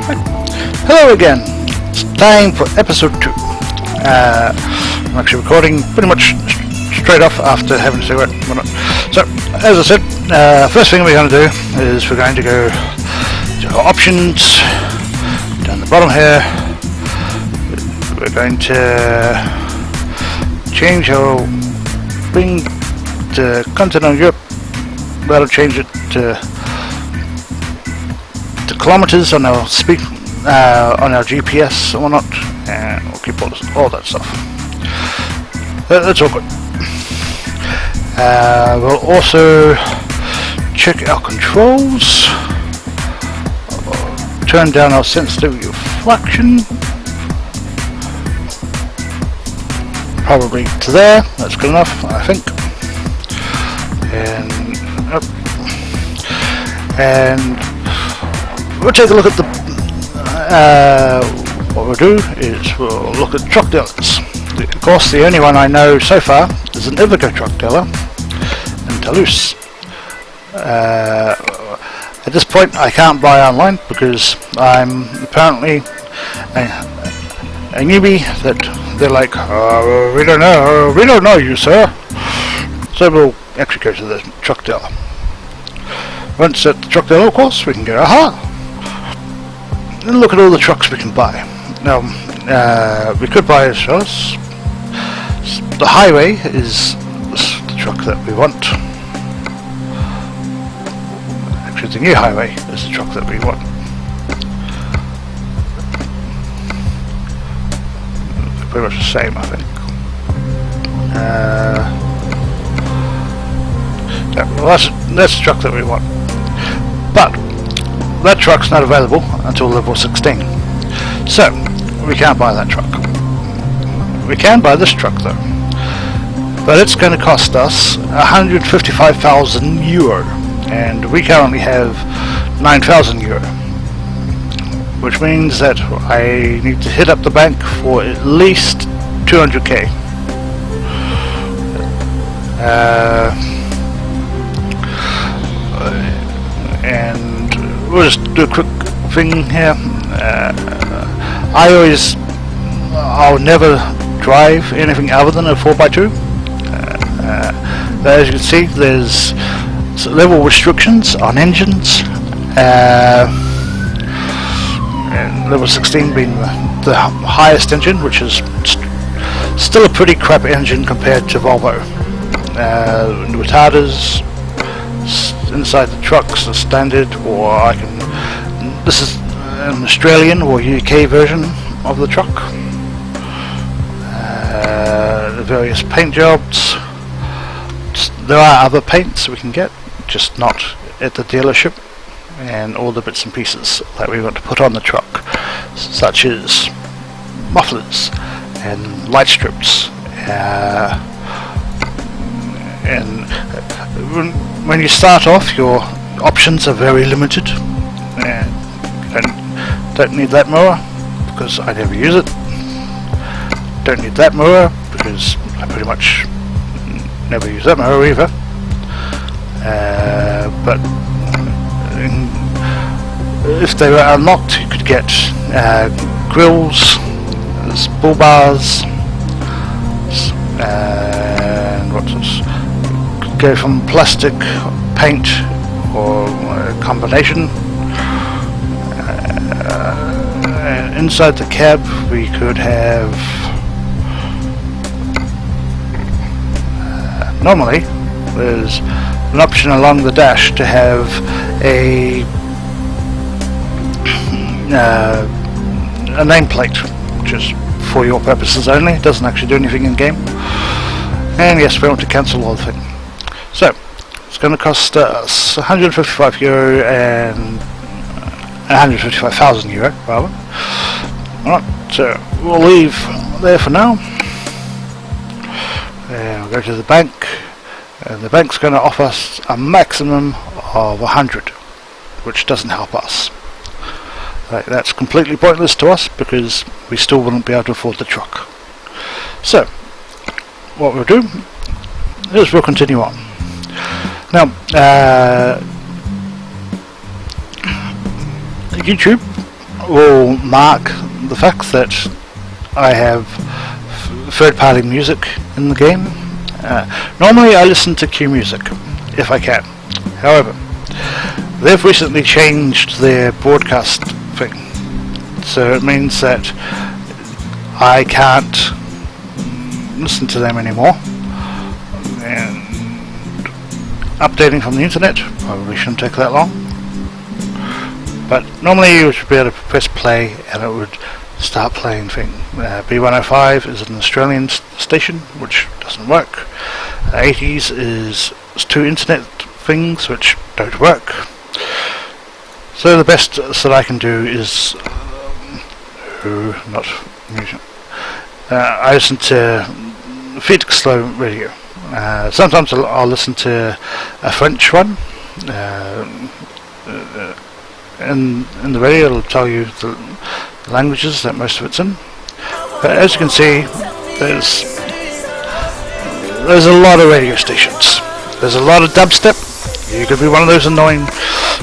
Hello again. It's time for episode 2. I'm actually recording pretty much straight off after having a cigarette. So, as I said, first thing we're going to do is we're going to go to our options down the bottom here. We're going to change our bring the continental Europe. That'll change it to kilometers on our speed on our GPS and whatnot, and we'll keep all that stuff. That's all good. We'll also check our controls, turn down our sensitivity of fraction, probably to there. That's good enough, I think. And we'll take a look at the what we'll do is we'll look at truck dealers. Of course, the only one I know so far is an Iveco truck dealer in Toulouse. At this point I can't buy online because I'm apparently a newbie that they're like, we don't know you, sir. So we'll actually go to the truck dealer. Once at the truck dealer, of course, we can go, and look at all the trucks we can buy. Now, we could buy ourselves. The highway is the truck that we want. Actually, the new highway is the truck that we want. They're pretty much the same, I think. Yeah, well, that's the truck that we want. But that truck's not available until level 16. So, we can't buy that truck. We can buy this truck though. But it's going to cost us 155,000 euro. And we currently have 9,000 euro. Which means that I need to hit up the bank for at least 200k. And we'll just do a quick thing here. I'll never drive anything other than a 4x2. As you can see, there's level restrictions on engines, and level 16 being the highest engine, which is still a pretty crap engine compared to Volvo. Retarders inside the trucks are standard, or this is an Australian or UK version of the truck. The various paint jobs. There are other paints we can get, just not at the dealership, and all the bits and pieces that we want to put on the truck, such as mufflers and light strips. And when you start off, your options are very limited, and don't need that mower because I never use it. Don't need that mower because I pretty much never use that mower either. But if they were unlocked, you could get grills, bull bars, and what's this? Could go from plastic, paint, or a combination. And inside the cab, we could have. Normally, there's an option along the dash to have a nameplate, which is for your purposes only. It doesn't actually do anything in game. And yes, we want to cancel all the thing. So it's going to cost us 155 euro and 155,000 euro rather. Alright, so we'll leave there for now. And we'll go to the bank, and the bank's going to offer us a maximum of 100, which doesn't help us. That's completely pointless to us because we still wouldn't be able to afford the truck. So what we'll do is we'll continue on. Now YouTube will mark the fact that I have third-party music in the game. Normally I listen to Q Music if I can. However, they've recently changed their broadcast thing, so it means that I can't listen to them anymore. And updating from the internet probably shouldn't take that long. But normally you should be able to press play and it would start playing thing. B105 is an Australian station which doesn't work. 80s is two internet things which don't work. So the best that I can do is not music. I listen to Felix Slow radio. Sometimes I'll listen to a French one. In the radio it'll tell you the languages that most of it's in. But as you can see, there's a lot of radio stations. There's a lot of dubstep. You could be one of those annoying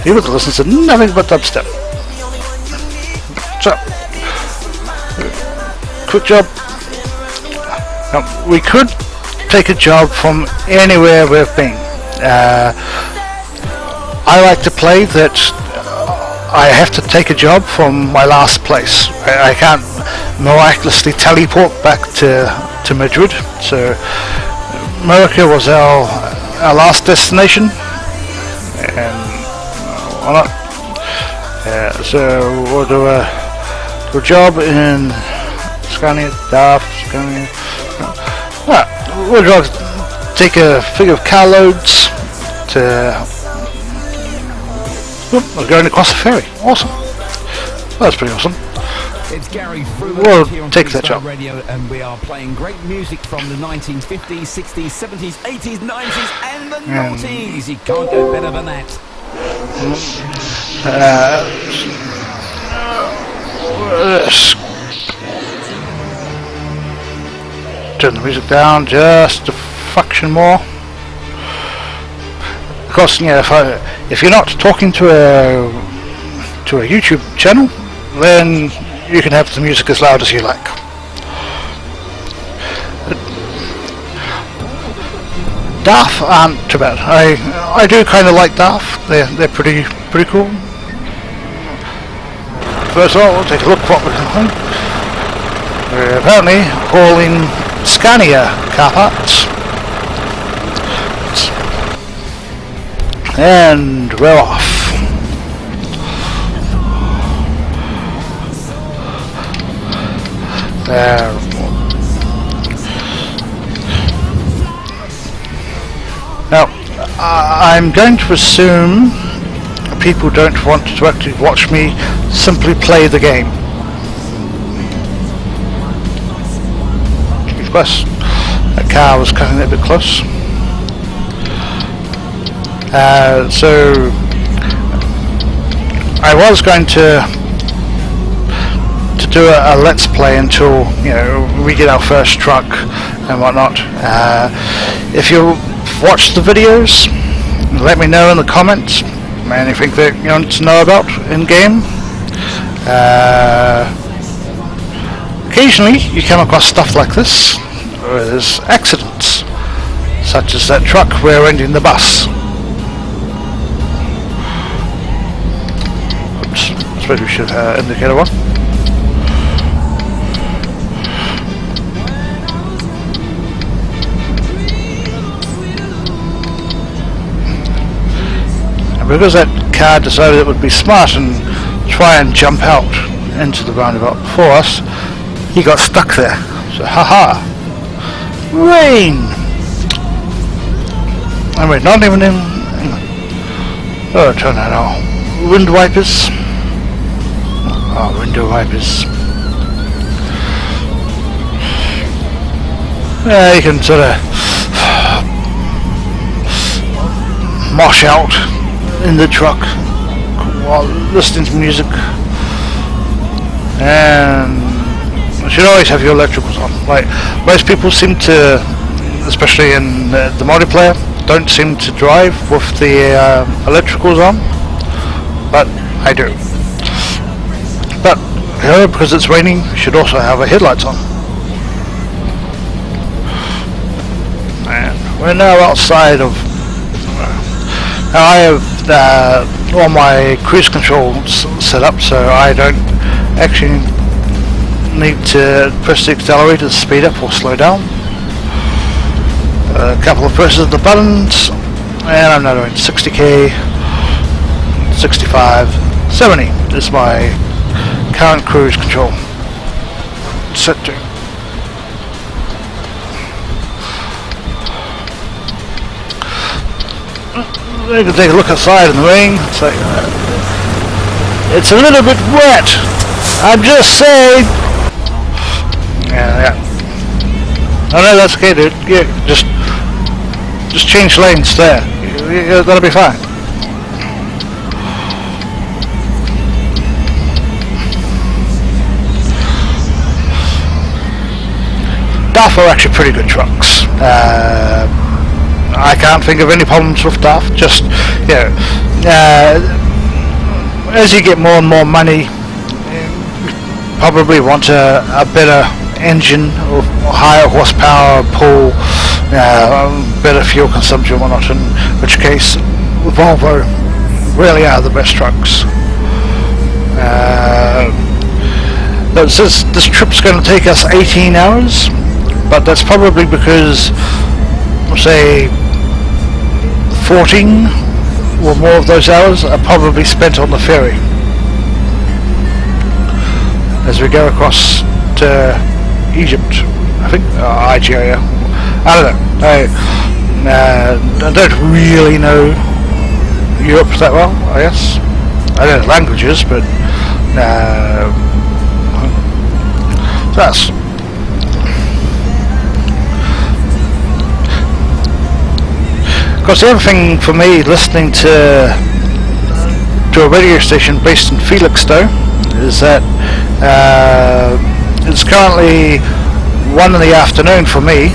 people that listens to nothing but dubstep. So, quick job. Now, we could take a job from anywhere we've been. I like to play that I have to take a job from my last place. I can't miraculously teleport back to Madrid. So America was our last destination, and why not? So we'll do a job in Scania, Scania. We'll take a figure of carloads to. We're going across the ferry. Awesome. Well, that's pretty awesome. It's Gary We'll take that job. Radio, and we are playing great music from the 1950s, 60s, 70s, 80s, 90s, and the noughties. You can't go better than that. Turn the music down just a fraction more. Of course, you know, if you're not talking to a YouTube channel, then you can have the music as loud as you like. DAF aren't too bad. I do kind of like DAF. They're pretty cool. First of all, we'll take a look at what we're doing. We're apparently hauling Scania car parts. And we're off. There. Now, I'm going to assume people don't want to actually watch me simply play the game. Of course, that car was cutting it a bit close. So I was going to do a let's play until, you know, we get our first truck and whatnot. If you watch the videos, let me know in the comments anything that you want to know about in game. Occasionally you come across stuff like this where there's accidents, such as that truck rear-ending the bus. Oops, I suppose we should have indicator one. And because that car decided it would be smart and try and jump out into the roundabout before us, he got stuck there. So haha! Rain! And we're not even in... Oh, turn that on. Wind wipers. Oh, window wipers. Yeah, you can sort of mosh out in the truck while listening to music. And you should always have your electricals on. Like, most people seem to, especially in the multiplayer, don't seem to drive with the electricals on, but I do. But here, because it's raining, we should also have our headlights on. And we're now outside of... Now I have all my cruise controls set up, so I don't actually need to press the accelerator to speed up or slow down. A couple of presses of the buttons, and I'm now doing 60k, 65, 70 is my current cruise control set to. You can take a look outside in the rain. It's a little bit wet. I'm just saying. Yeah. Oh no, that's okay, dude. Yeah, just change lanes there. That'll be fine. DAF are actually pretty good trucks. I can't think of any problems with DAF. Just, you know, as you get more and more money, you probably want a better engine or higher horsepower pull, better fuel consumption and whatnot, in which case Volvo really are the best trucks. This trip's going to take us 18 hours, but that's probably because, say, 14 or more of those hours are probably spent on the ferry as we go across to Egypt, I think, Nigeria. I don't know. I don't really know Europe that well, I guess. I know the languages, but that's... Of course, the other thing for me, listening to a radio station based in Felixstowe, is that it's currently 1 in the afternoon for me,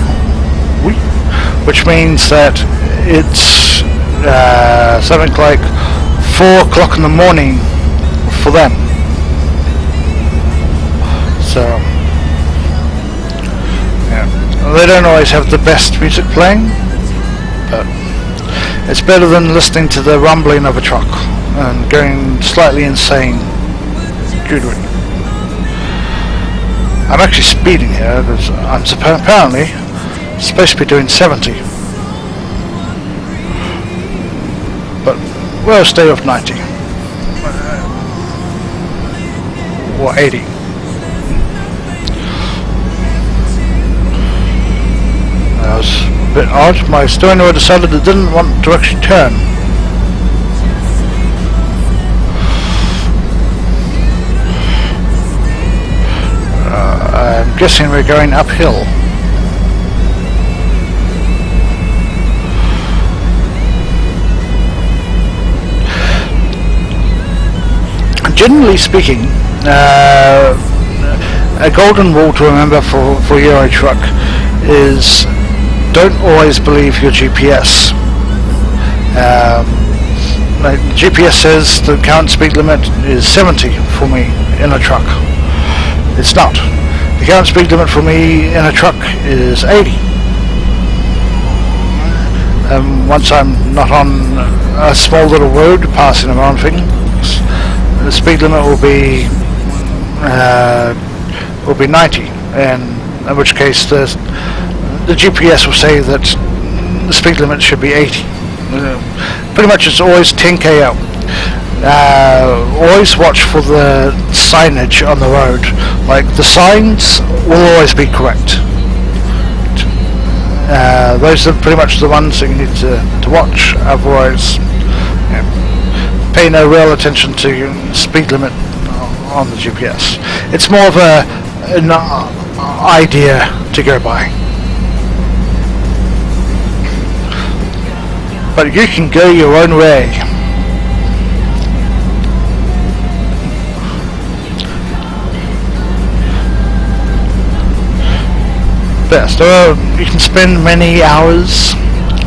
which means that it's something like 4 o'clock in the morning for them. So, yeah, they don't always have the best music playing, but it's better than listening to the rumbling of a truck and going slightly insane due to it. I'm actually speeding here because I'm apparently supposed to be doing 70, but we'll stay off 90 or 80. That was a bit odd. My steering wheel decided it didn't want to actually turn. I'm guessing we're going uphill. Generally speaking, a golden rule to remember for Euro truck is don't always believe your GPS. GPS says the current speed limit is 70 for me in a truck. It's not. The current speed limit for me in a truck is 80. Once I'm not on a small little road passing around things, the speed limit will be 90, and in which case the GPS will say that the speed limit should be 80. Pretty much it's always 10k out. Always watch for the signage on the road. Like, the signs will always be correct. Those are pretty much the ones that you need to watch. Otherwise, pay no real attention to your speed limit on the GPS. It's more of an idea to go by. But you can go your own way. Best. So you can spend many hours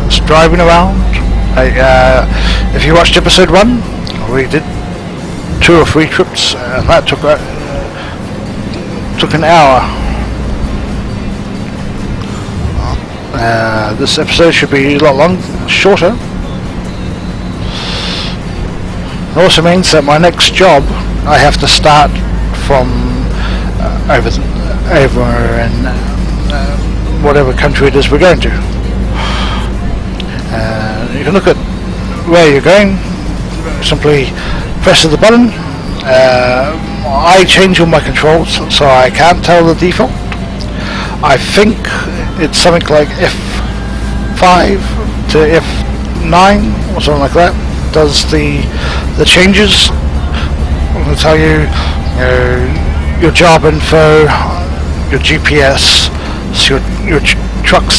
just driving around. If you watched episode 1, we did 2 or 3 trips, and that took took an hour. This episode should be a lot shorter. It also means that my next job I have to start from over in whatever country it is we're going to. You can look at where you're going. Simply press the button. I change all my controls so I can't tell the default. I think it's something like F5 to F9 or something like that does the changes. I'm going to tell you, your job info, your GPS, so your truck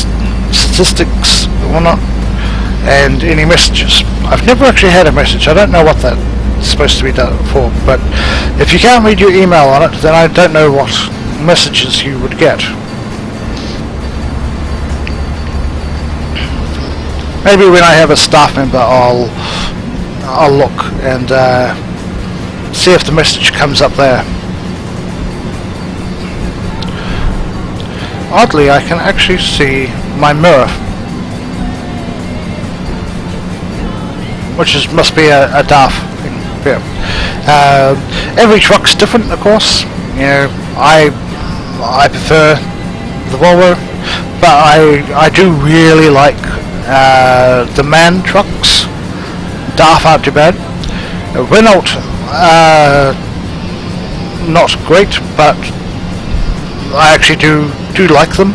statistics and whatnot, and any messages. I've never actually had a message. I don't know what that's supposed to be done for, but if you can't read your email on it, then I don't know what messages you would get. Maybe when I have a staff member, I'll look and see if the message comes up there. Oddly, I can actually see my mirror, which must be a DAF thing. Yeah. Every truck's different, of course. I prefer the Volvo, but I do really like the MAN trucks. DAF aren't too bad. Renault, not great, but I actually do like them.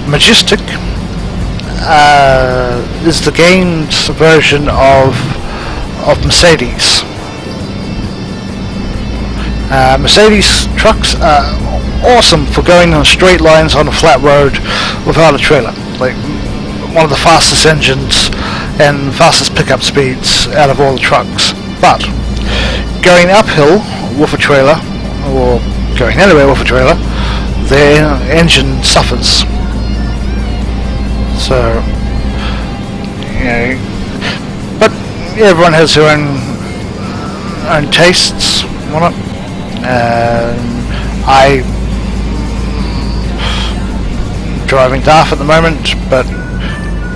Majestic is the gained version of Mercedes. Mercedes trucks are awesome for going on straight lines on a flat road without a trailer. Like one of the fastest engines and fastest pickup speeds out of all the trucks. But going uphill with a trailer, or going anywhere with a trailer, the engine suffers. So, but everyone has their own tastes. Whatnot. I driving DAF at the moment, but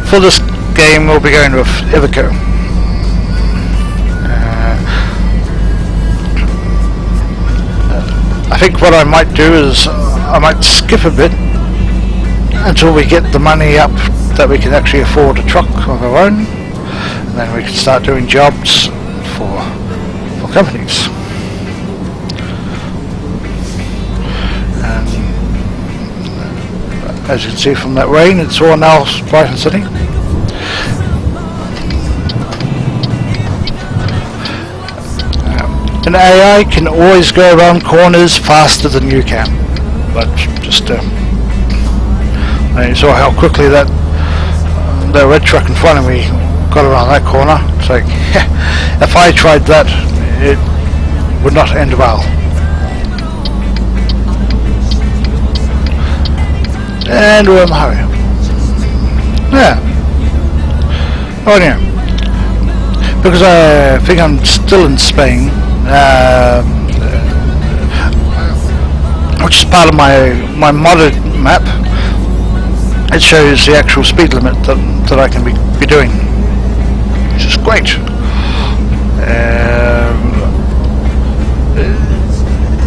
for this game we'll be going with Iveco. I think what I might do is I might skip a bit until we get the money up that we can actually afford a truck of our own, and then we can start doing jobs for companies. And as you can see from that rain, it's all now bright and sunny. An AI can always go around corners faster than you can, but just you saw how quickly that red truck in front of me got around that corner. It's like, if I tried that, it would not end well. And we're in a hurry. Yeah. Oh yeah. Because I think I'm still in Spain, which is part of my modded map. It shows the actual speed limit that I can be doing, which is great.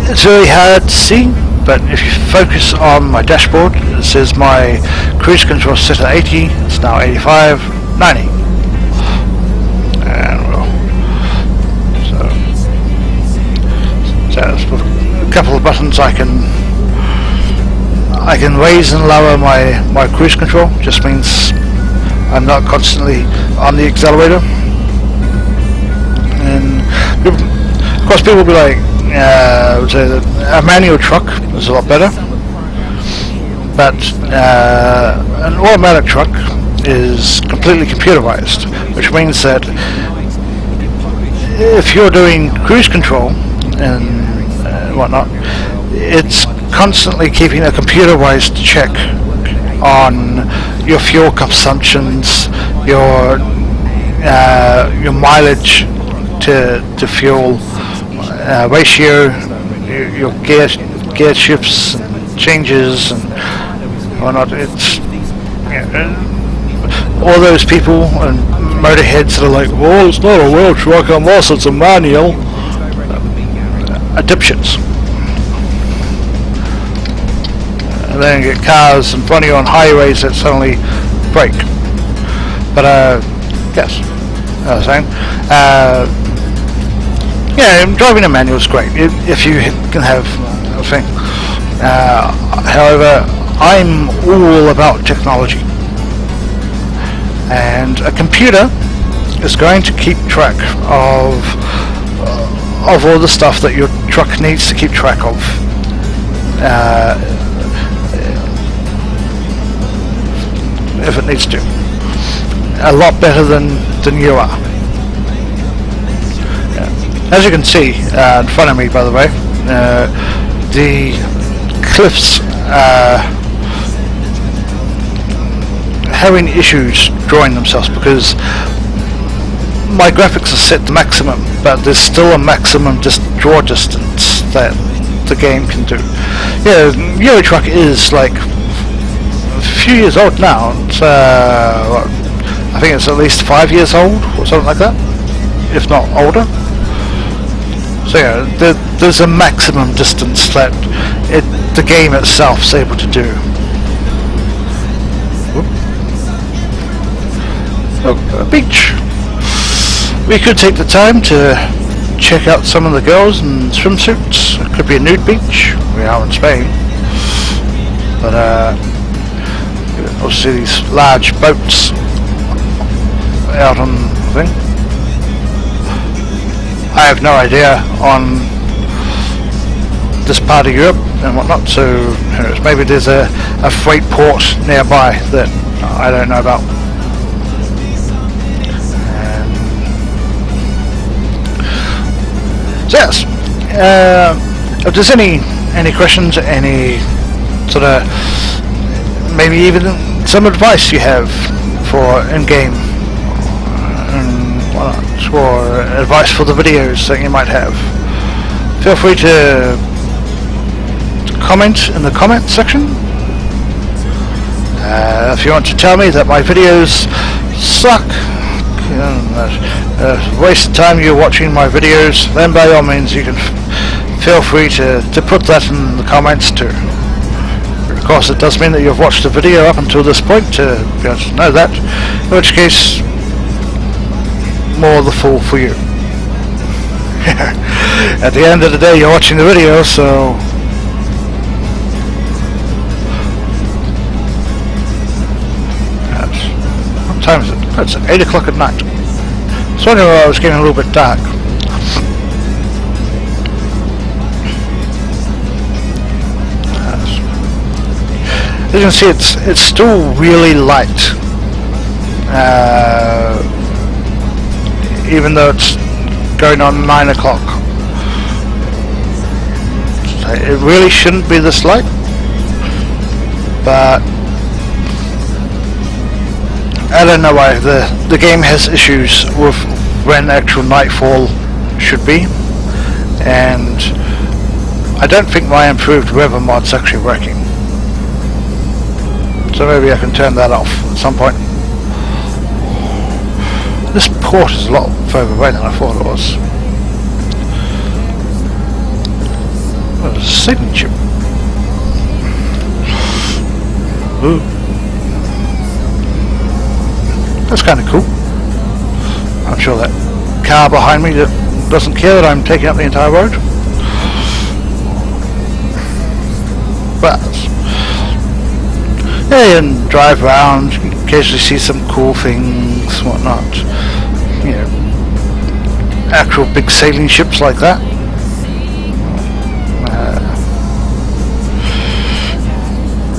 It's very hard to see, but if you focus on my dashboard, it says my cruise control set at 80, it's now 85, 90. And well, so with a couple of buttons I can raise and lower my cruise control. Just means I'm not constantly on the accelerator. And of course people will be like, I would say that a manual truck is a lot better, but an automatic truck is completely computerized, which means that if you're doing cruise control and whatnot, it's constantly keeping a computerized check on your fuel consumptions, your mileage to fuel ratio, your gear shifts and changes and whatnot. It's all those people and motorheads that are like, well, it's not a wheel truck unless it's a manual, are dipshits. And then you get cars in front of you on highways that suddenly brake. But yes, I was saying, yeah, driving a manual is great if you can have a thing. However, I'm all about technology, and a computer is going to keep track of all the stuff that your truck needs to keep track of. If it needs to, a lot better than you are. As you can see in front of me, by the way, the cliffs are having issues drawing themselves because my graphics are set to maximum, but there's still a maximum draw distance that the game can do. Yeah, Euro Truck is like a few years old now. It's, I think it's at least 5 years old or something like that, if not older. So yeah, there's a maximum distance that the game itself is able to do. A beach. We could take the time to check out some of the girls in swimsuits. It could be a nude beach. We are in Spain, but you also see these large boats out on the thing. I have no idea on this part of Europe and whatnot, so who knows, maybe there's a freight port nearby that I don't know about. So yes, if there's any questions, any sort of maybe even some advice you have for in-game or advice for the videos that you might have, feel free to comment in the comment section. If you want to tell me that my videos suck, waste of time you're watching my videos, then by all means you can feel free to put that in the comments too. Of course, it does mean that you've watched the video up until this point to be able to know that, in which case more the fool for you. At the end of the day, you're watching the video, so what time is it? It's 8 o'clock at night. So anyway, I was getting a little bit dark. As you can see, it's still really light, even though it's going on 9 o'clock. It really shouldn't be this light, but I don't know why the game has issues with when actual nightfall should be, and I don't think my improved weather mod's actually working. So maybe I can turn that off at some point. This port is a lot further away than I thought it was. What a sailing ship. Ooh. That's kind of cool. I'm sure that car behind me doesn't care that I'm taking up the entire road. But yeah, and drive around, occasionally see some cool things, whatnot. You know, actual big sailing ships like that.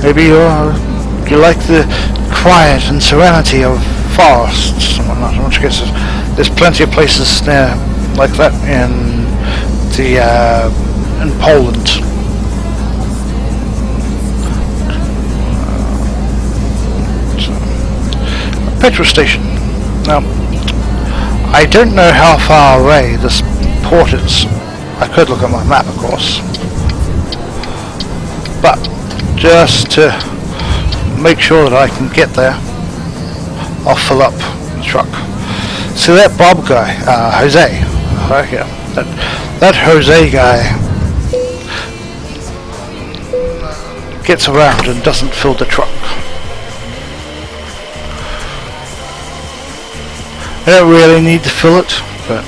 Maybe you like the quiet and serenity of forests and whatnot, in which case there's plenty of places there like that in Poland. Petrol station. Now, I don't know how far away this port is, I could look at my map, of course, but just to make sure that I can get there, I'll fill up the truck. See that Bob guy, Jose, right here, that Jose guy gets around and doesn't fill the truck. I don't really need to fill it, but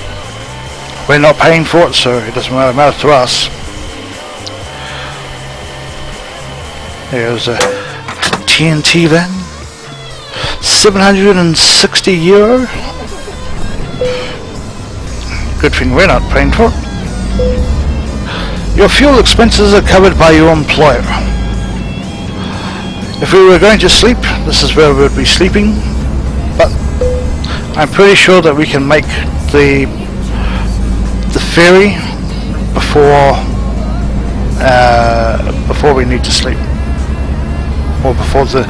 we're not paying for it, so it doesn't really matter to us. There's a TNT van, €760. Good thing we're not paying for it. Your fuel expenses are covered by your employer. If we were going to sleep, this is where we would be sleeping, but I'm pretty sure that we can make the ferry before we need to sleep, or before the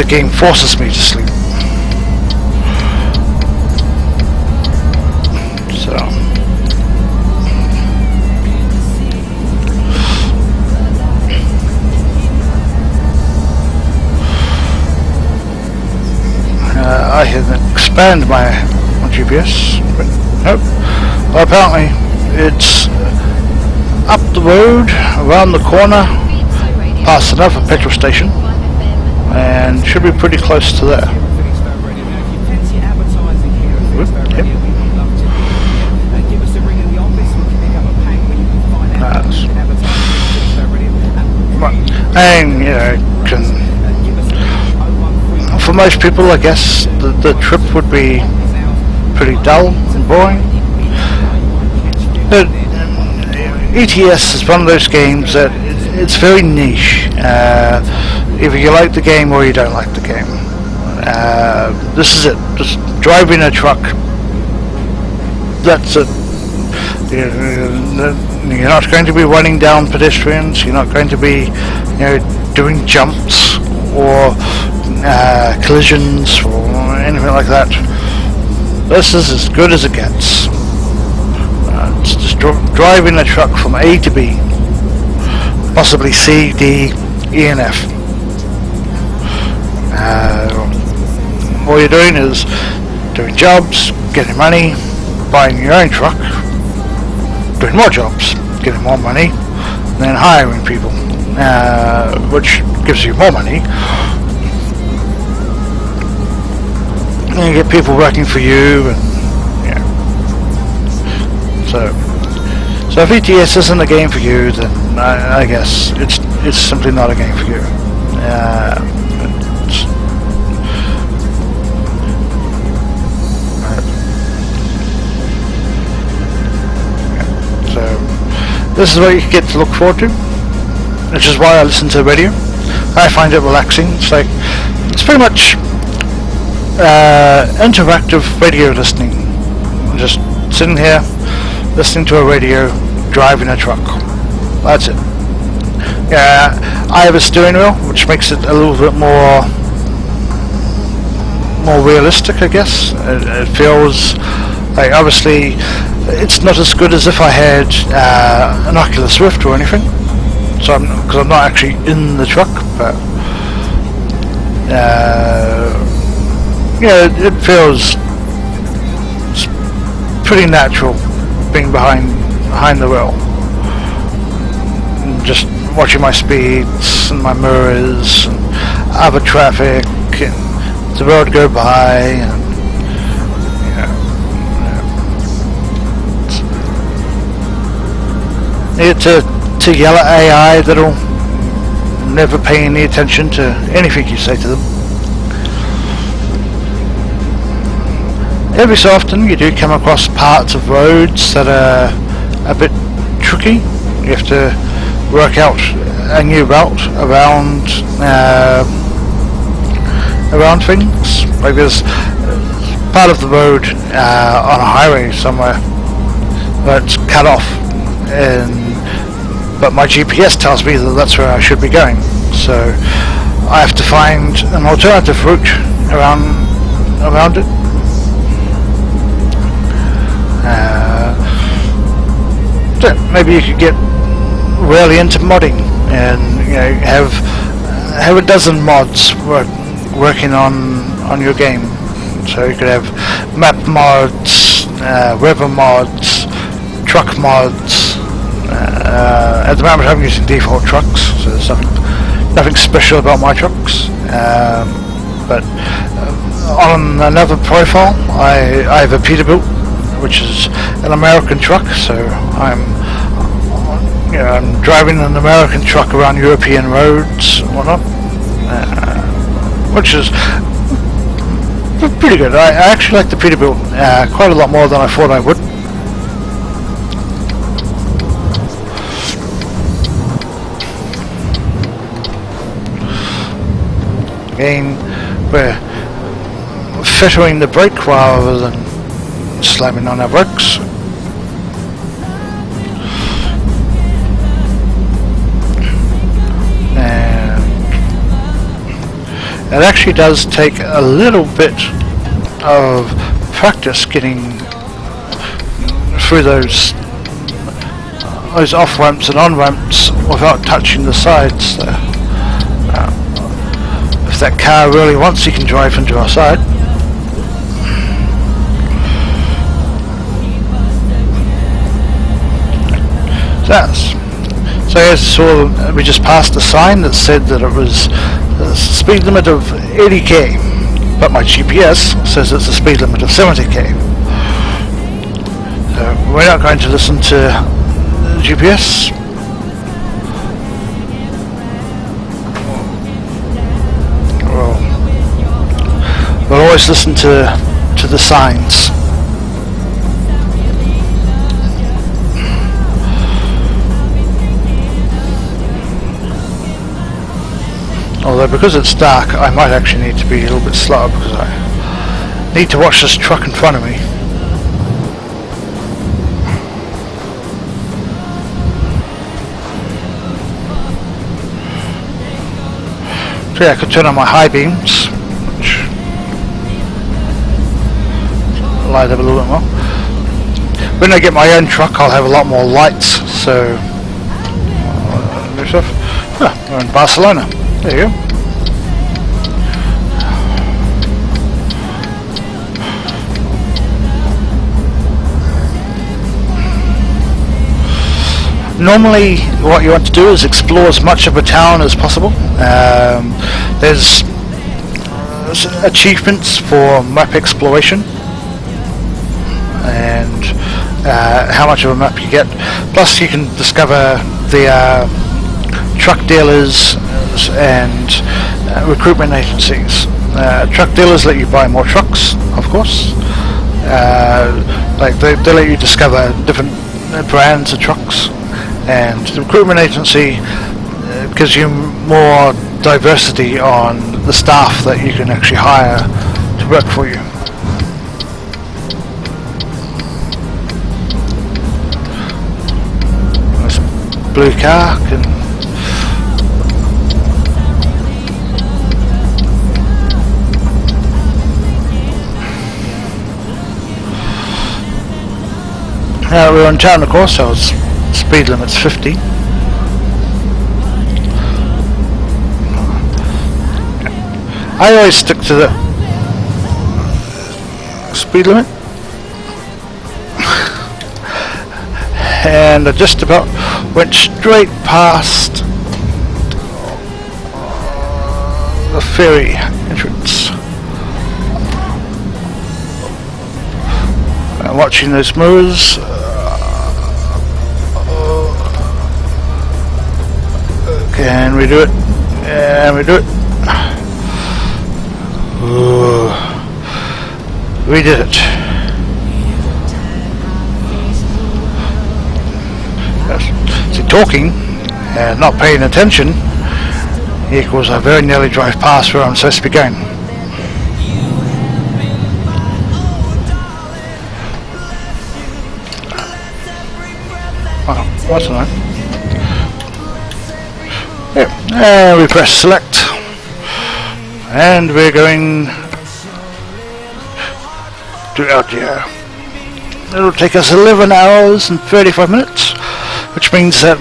game forces me to sleep. So I can expand my GPS, but nope. Well, apparently it's up the road, around the corner, past another petrol station, and should be pretty close to there. Yep. And for most people, I guess the trip would be pretty dull and boring. But ETS is one of those games that it's very niche. Either you like the game or you don't like the game. This is it. Just driving a truck. That's it. You're not going to be running down pedestrians. You're not going to be, doing jumps or collisions or anything like that. This is as good as it gets. It's just driving a truck from A to B, possibly C, D, E and F. All you're doing is doing jobs, getting money, buying your own truck, doing more jobs, getting more money, and then hiring people, which gives you more money. And you get people working for you, and so if ETS isn't a game for you, then I guess it's simply not a game for you. So this is what you get to look forward to, which is why I listen to the radio. I find it relaxing. It's pretty much interactive radio listening. I'm just sitting here listening to a radio, driving a truck. That's it. I have a steering wheel, which makes it a little bit more realistic, I guess. It feels like, obviously it's not as good as if I had an Oculus Rift or anything, so because I'm not actually in the truck, but it feels pretty natural being behind the wheel, and just watching my speeds and my mirrors and other traffic and the road go by, and you get to yell at AI that'll never pay any attention to anything you say to them. Every so often you do come across parts of roads that are a bit tricky. You have to work out a new route around things. Like there's part of the road on a highway somewhere that's cut off, but my GPS tells me that that's where I should be going. So I have to find an alternative route around it. So maybe you could get really into modding and have a dozen mods working on your game. So you could have map mods, weather mods, truck mods. At the moment I'm using default trucks, so there's nothing special about my trucks. But on another profile I have a Peterbilt, which is an American truck, so I'm driving an American truck around European roads and whatnot, which is pretty good. I actually like the Peterbilt quite a lot more than I thought I would. Again, we're fettering the brake rather than slamming on our brakes. And it actually does take a little bit of practice getting through those off ramps and on ramps without touching the sides there. If that car really wants, you can drive into our side. So yes, we just passed a sign that said that it was a speed limit of 80k, but my GPS says it's a speed limit of 70k. So we're not going to listen to GPS. We'll always listen to the signs. Although because it's dark, I might actually need to be a little bit slower because I need to watch this truck in front of me. So yeah, I could turn on my high beams, which light up a little bit more. When I get my own truck, I'll have a lot more lights. So, we're in Barcelona. There you go. Normally what you want to do is explore as much of a town as possible. There's achievements for map exploration and how much of a map you get. Plus you can discover the truck dealers and recruitment agencies. Truck dealers let you buy more trucks, of course. Like they let you discover different brands of trucks, and the recruitment agency gives you more diversity on the staff that you can actually hire to work for you. This blue car can we're on town, of course, so speed limit's 50. I always stick to the speed limit. And I just about went straight past the ferry entrance. I'm watching those mirrors. Can we do it? Can we do it? Ooh, we did it. Yes. See, talking and not paying attention equals I very nearly drive past where I'm supposed to be going. Oh, what's that? Yeah, we press select and we're going to Algiers. It'll take us 11 hours and 35 minutes. which means that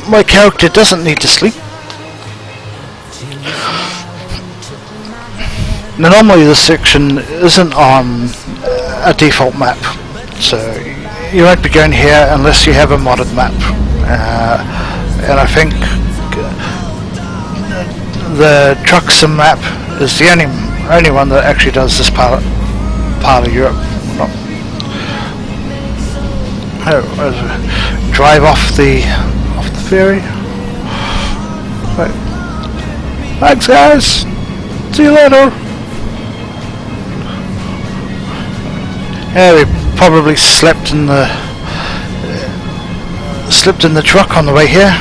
my character doesn't need to sleep. Now normally this section isn't on a default map, so you won't be going here unless you have a modded map, and I think the truck sim map is the only one that actually does this part of Europe. Drive off the ferry. Right. Thanks, guys. See you later. Yeah, we probably slept in the truck on the way here.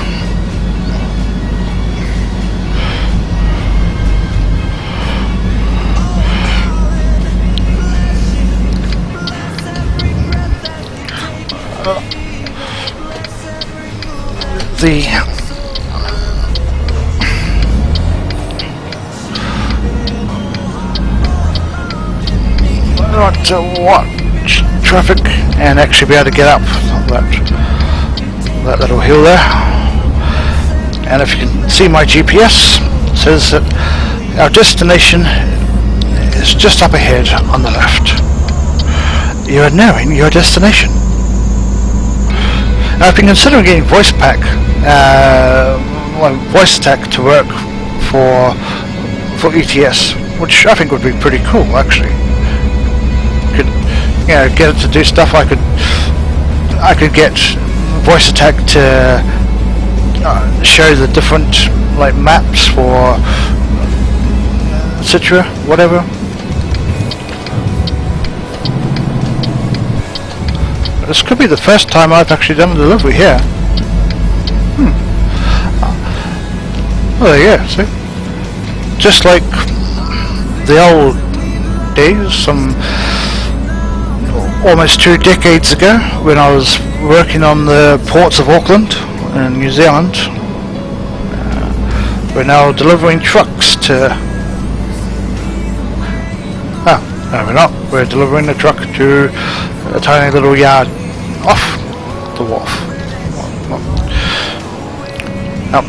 I want to watch traffic and actually be able to get up that little hill there. And if you can see my GPS, it says that our destination is just up ahead on the left. You are nearing your destination. Now, I've been considering getting voice attack to work for ETS, which I think would be pretty cool, actually. Could, get it to do stuff. I could get voice attack to show the different maps for Citra, whatever. This could be the first time I've actually done a delivery here. Oh, there you go, see? Just like the old days, some almost 2 decades ago, when I was working on the ports of Auckland in New Zealand. We're now delivering trucks to... Oh, no we're not. We're delivering the truck to a tiny little yard off the wharf. Now,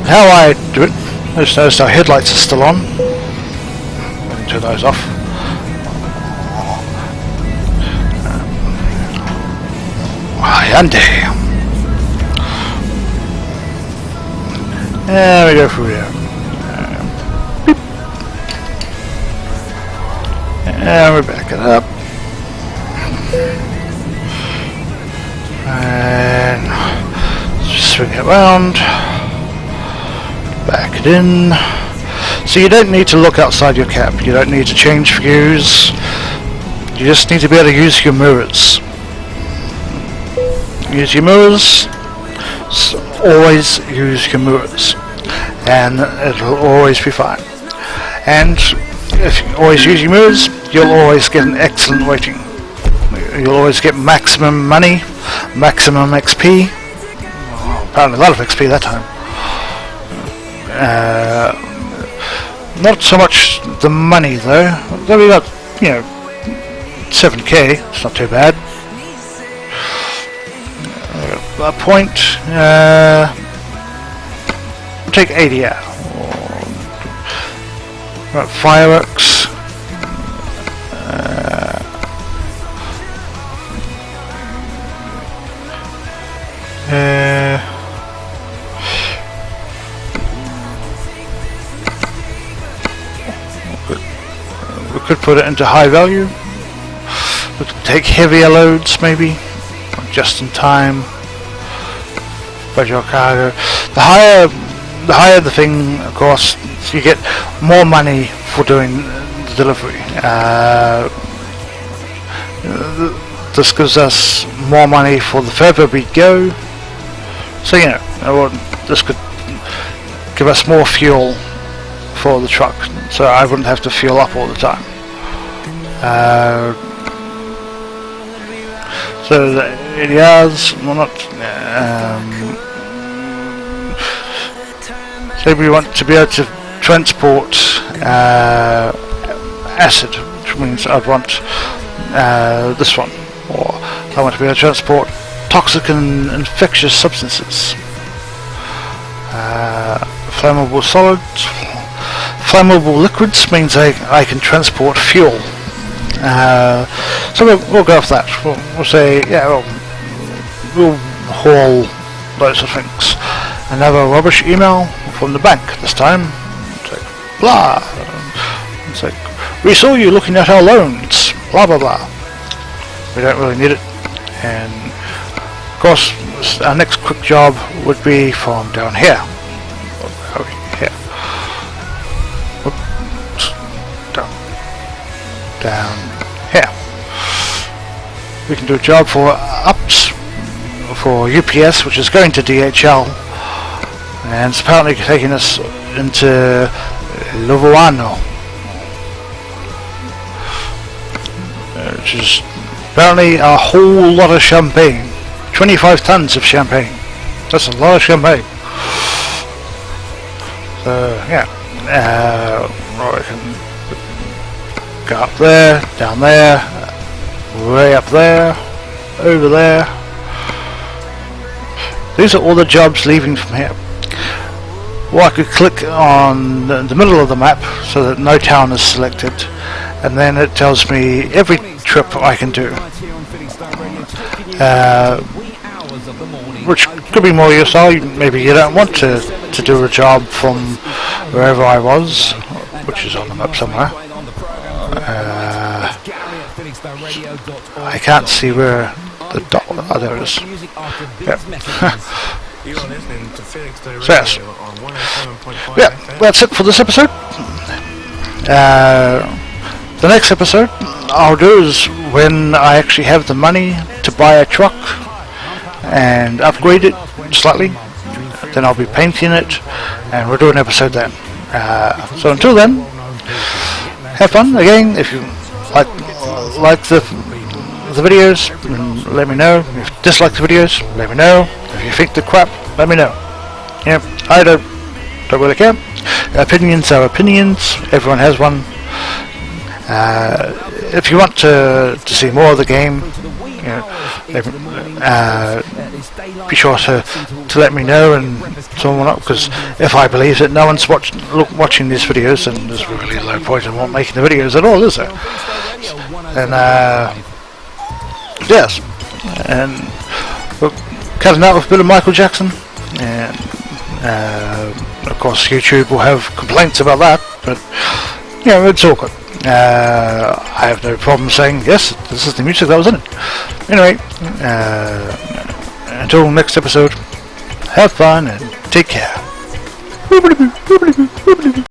how I do it, just notice our headlights are still on. Turn those off. Hyundai. And we go through here. Beep. And we back it up. And swing it around. Back it in. So you don't need to look outside your cab. You don't need to change views. You just need to be able to use your mirrors. Use your mirrors. So always use your mirrors, and it'll always be fine. And if you always use your mirrors, you'll always get an excellent rating. You'll always get maximum money, maximum XP. Oh, apparently a lot of XP that time. Not so much the money though. Though we got, 7k. It's not too bad. A point, take 80 out. Right, fireworks. We could put it into high value. We could take heavier loads, maybe, just in time. Your cargo. The higher the thing, of course, you get more money for doing the delivery. This gives us more money for the further we go. So this could give us more fuel for the truck, so I wouldn't have to fuel up all the time. So the ADRs, well, not. So we want to be able to transport acid, which means I'd want this one, or I want to be able to transport toxic and infectious substances. Flammable solids. Flammable liquids means I can transport fuel. So we'll go off that. We'll say, yeah, we'll haul those sort of things. Another rubbish email from the bank this time. It's like, blah. It's like, we saw you looking at our loans. Blah blah blah. We don't really need it. And of course, our next quick job would be from down here. Here. Oops. Down here. We can do a job for ups for UPS, which is going to DHL, and it's apparently taking us into Lovano, which is apparently a whole lot of champagne. 25 tons of champagne. That's a lot of champagne. So yeah, I can go up there, down there, way up there, over there. These are all the jobs leaving from here. Or I could click on the middle of the map so that no town is selected, and then it tells me every trip I can do, which could be more useful. Maybe you don't want to do a job from wherever I was, which is on the map somewhere. I can't see where the dot. Oh, there it is. Yep. So yes. Yeah, that's it for this episode. The next episode I'll do is when I actually have the money to buy a truck and upgrade it slightly. Then I'll be painting it, and we'll do an episode then. So until then, have fun. Again, if you like the videos, let me know. If you dislike the videos, let me know. If you think they're crap, let me know. Yeah, I don't really care. Opinions are opinions. Everyone has one. If you want to see more of the game, be sure to let me know and someone up, because if I believe that no one's watching these videos, then there's really no point in not making the videos at all, is there? And yes, and we're cutting out with a bit of Michael Jackson, and of course YouTube will have complaints about that, but it's all good. I have no problem saying yes, this is the music that was in it. Anyway, until next episode, have fun and take care.